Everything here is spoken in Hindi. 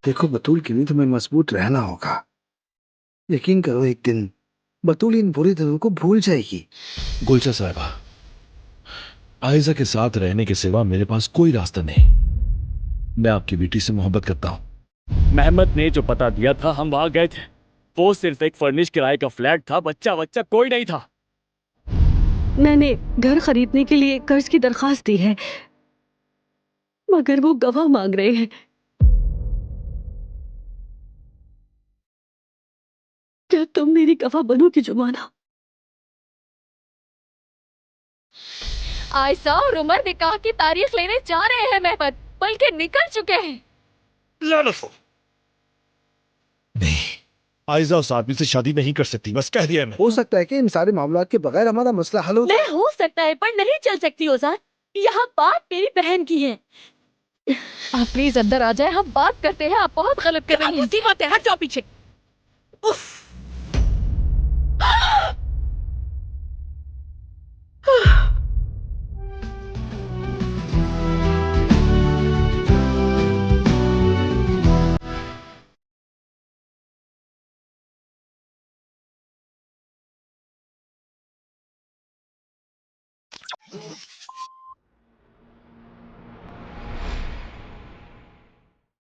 देखो बतूल के लिए तुम्हें मजबूत रहना होगा। यकीन करो एक दिन बतूल इन बुरे दिनों को भूल जाएगी। गुलचा साहिबा, आयजा के साथ रहने के सिवा मेरे पास कोई रास्ता नहीं। मैं आपकी बेटी से मोहब्बत करता हूं। मेहमत ने जो पता दिया था हम वहां गए थे। वो सिर्फ एक फर्निश किराए का फ्लैट था, बच्चा बच्चा कोई नहीं था। मैंने घर खरीदने के लिए कर्ज की दरखास्त दी है, मगर वो गवाह मांग रहे हैं। क्या तुम मेरी गवाह बनोगी जुमाना? आयशा और उमर निकाह की तारीख लेने जा रहे हैं मेहमत, बल्कि निकल चुके हैं। नहीं, आयजा उस आदमी से शादी नहीं कर सकती, बस कह दिया मैं। हो सकता है कि इन सारे मामलों के बगैर हमारा मसला हल हो। नहीं हो सकता है पर नहीं चल सकती ओजान। यहाँ बात मेरी बहन की है। आप प्लीज अंदर आ जाए, हम बात करते हैं। आप बहुत गलत कर रही हैं। उसी बात है, हट जाओ पीछे। उफ।